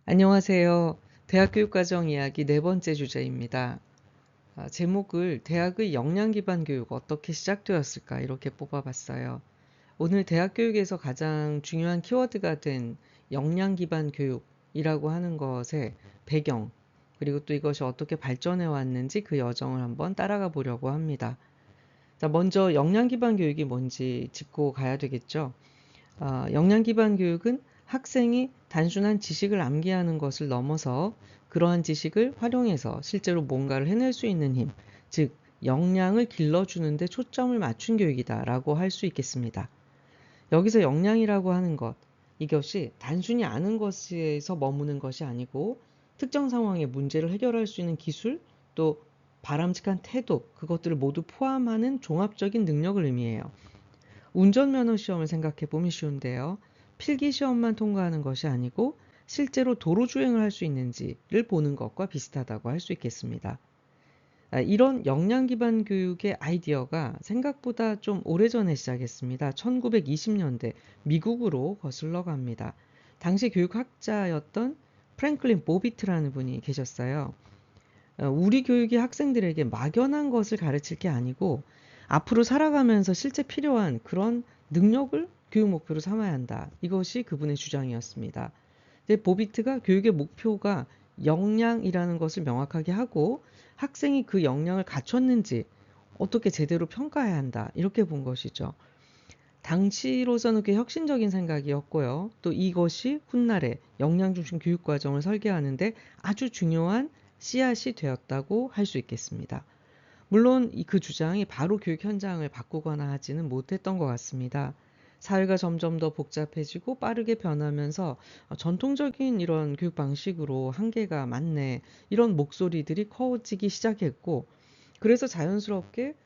안녕하세요. 대학교육과정 이야기 네 번째 주제입니다. 제목을 대학의 역량 기반 교육 어떻게 시작되었을까 이렇게 뽑아봤어요. 오늘 대학 교육에서 가장 중요한 키워드가 된 역량 기반 교육이라고 하는 것의 배경, 그리고 또 이것이 어떻게 발전해 왔는지 그 여정을 한번 따라가 보려고 합니다. 자, 먼저 역량 기반 교육이 뭔지 짚고 가야 되겠죠. 역량 기반 교육은 학생이 단순한 지식을 암기하는 것을 넘어서 그러한 지식을 활용해서 실제로 뭔가를 해낼 수 있는 힘, 즉 역량을 길러주는 데 초점을 맞춘 교육이다라고 할 수 있겠습니다. 여기서 역량이라고 하는 것, 이것이 단순히 아는 것에서 머무는 것이 아니고 특정 상황의 문제를 해결할 수 있는 기술, 또 바람직한 태도, 그것들을 모두 포함하는 종합적인 능력을 의미해요. 운전면허 시험을 생각해 보면 쉬운데요. 필기 시험만 통과하는 것이 아니고 실제로 도로 주행을 할 수 있는지를 보는 것과 비슷하다고 할 수 있겠습니다. 이런 역량 기반 교육의 아이디어가 생각보다 좀 오래전에 시작했습니다. 1920년대 미국으로 거슬러 갑니다. 당시 교육학자였던 프랭클린 보비트라는 분이 계셨어요. 우리 교육이 학생들에게 막연한 것을 가르칠 게 아니고 앞으로 살아가면서 실제 필요한 그런 능력을 교육 목표로 삼아야 한다. 이것이 그분의 주장이었습니다. 근데 보비트가 교육의 목표가 역량이라는 것을 명확하게 하고 학생이 그 역량을 갖췄는지 어떻게 제대로 평가해야 한다. 이렇게 본 것이죠. 당시로서는 꽤 혁신적인 생각이었고요. 또 이것이 훗날에 역량 중심 교육 과정을 설계하는데 아주 중요한 씨앗이 되었다고 할 수 있겠습니다. 물론 그 주장이 바로 교육 현장을 바꾸거나 하지는 못했던 것 같습니다. 사회가 점점 더 복잡해지고 빠르게 변하면서 전통적인 이런 교육 방식으로 한계가 많네, 이런 목소리들이 커지기 시작했고, 그래서 자연스럽게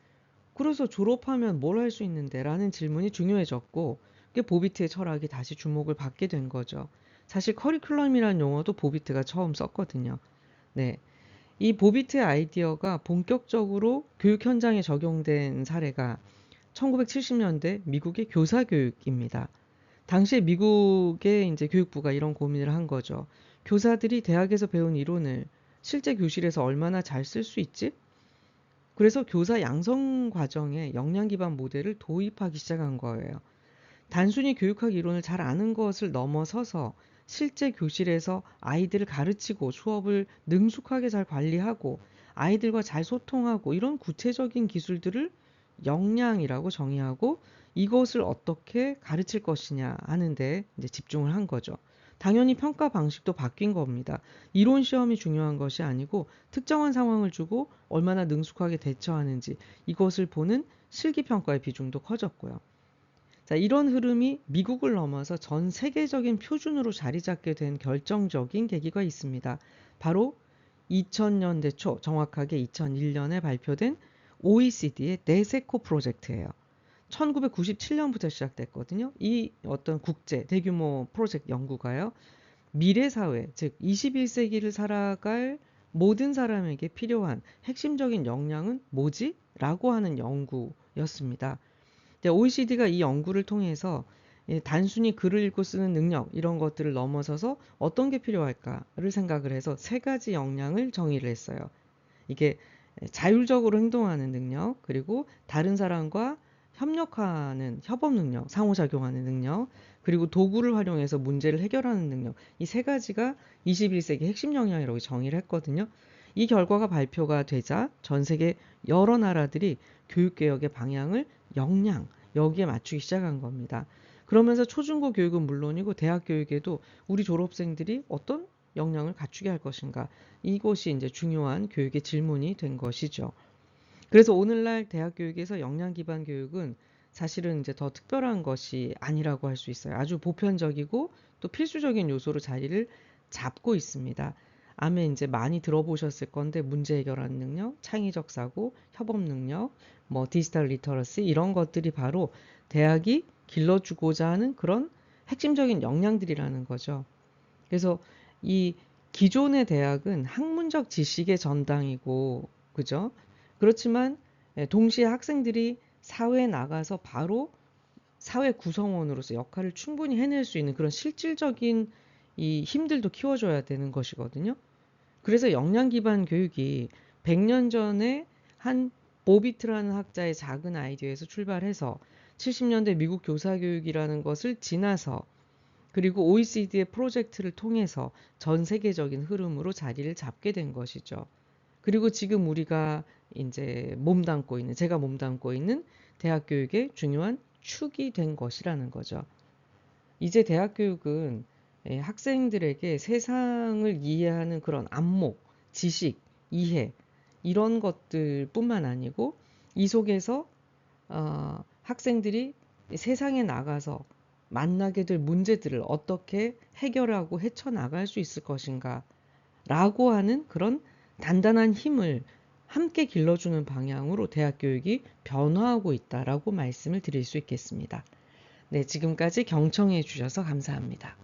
그래서 졸업하면 뭘 할 수 있는데? 라는 질문이 중요해졌고, 그게 보비트의 철학이 다시 주목을 받게 된 거죠. 사실 커리큘럼이라는 용어도 보비트가 처음 썼거든요. 네. 이 보비트의 아이디어가 본격적으로 교육 현장에 적용된 사례가 1970년대 미국의 교사 교육입니다. 당시에 미국의 이제 교육부가 이런 고민을 한 거죠. 교사들이 대학에서 배운 이론을 실제 교실에서 얼마나 잘 쓸 수 있지? 그래서 교사 양성 과정에 역량 기반 모델을 도입하기 시작한 거예요. 단순히 교육학 이론을 잘 아는 것을 넘어서서 실제 교실에서 아이들을 가르치고 수업을 능숙하게 잘 관리하고 아이들과 잘 소통하고 이런 구체적인 기술들을 역량이라고 정의하고 이것을 어떻게 가르칠 것이냐 하는데 이제 집중을 한 거죠. 당연히 평가 방식도 바뀐 겁니다. 이론 시험이 중요한 것이 아니고 특정한 상황을 주고 얼마나 능숙하게 대처하는지 이것을 보는 실기 평가의 비중도 커졌고요. 자, 이런 흐름이 미국을 넘어서 전 세계적인 표준으로 자리 잡게 된 결정적인 계기가 있습니다. 바로 2000년대 초, 정확하게 2001년에 발표된 OECD의 네세코 프로젝트예요. 1997년부터 시작됐거든요. 이 어떤 국제 대규모 프로젝트 연구가요. 미래 사회, 즉 21세기를 살아갈 모든 사람에게 필요한 핵심적인 역량은 뭐지? 라고 하는 연구였습니다. OECD가 이 연구를 통해서 단순히 글을 읽고 쓰는 능력 이런 것들을 넘어서서 어떤 게 필요할까를 생각을 해서 세 가지 역량을 정의를 했어요. 이게 자율적으로 행동하는 능력, 그리고 다른 사람과 협력하는 협업 능력, 상호작용하는 능력, 그리고 도구를 활용해서 문제를 해결하는 능력. 이 세 가지가 21세기 핵심 역량이라고 정의를 했거든요. 이 결과가 발표가 되자 전 세계 여러 나라들이 교육개혁의 방향을 역량, 여기에 맞추기 시작한 겁니다. 그러면서 초중고 교육은 물론이고 대학 교육에도 우리 졸업생들이 어떤 역량을 갖추게 할 것인가, 이것이 이제 중요한 교육의 질문이 된 것이죠. 그래서 오늘날 대학 교육에서 역량 기반 교육은 사실은 이제 더 특별한 것이 아니라고 할 수 있어요. 아주 보편적이고 또 필수적인 요소로 자리를 잡고 있습니다. 아마 이제 많이 들어보셨을 건데 문제 해결하는 능력, 창의적 사고, 협업 능력, 뭐 디지털 리터러시 이런 것들이 바로 대학이 길러주고자 하는 그런 핵심적인 역량들이라는 거죠. 그래서 이 기존의 대학은 학문적 지식의 전당이고, 그죠? 그렇지만 동시에 학생들이 사회에 나가서 바로 사회 구성원으로서 역할을 충분히 해낼 수 있는 그런 실질적인 이 힘들도 키워줘야 되는 것이거든요. 그래서 역량 기반 교육이 100년 전에 한 보비트라는 학자의 작은 아이디어에서 출발해서 70년대 미국 교사 교육이라는 것을 지나서 그리고 OECD의 프로젝트를 통해서 전 세계적인 흐름으로 자리를 잡게 된 것이죠. 그리고 지금 우리가 이제 제가 몸담고 있는 대학 교육의 중요한 축이 된 것이라는 거죠. 이제 대학 교육은 학생들에게 세상을 이해하는 그런 안목, 지식, 이해 이런 것들뿐만 아니고 이 속에서 학생들이 세상에 나가서 만나게 될 문제들을 어떻게 해결하고 헤쳐나갈 수 있을 것인가 라고 하는 그런 단단한 힘을 함께 길러주는 방향으로 대학 교육이 변화하고 있다라고 말씀을 드릴 수 있겠습니다. 네, 지금까지 경청해 주셔서 감사합니다.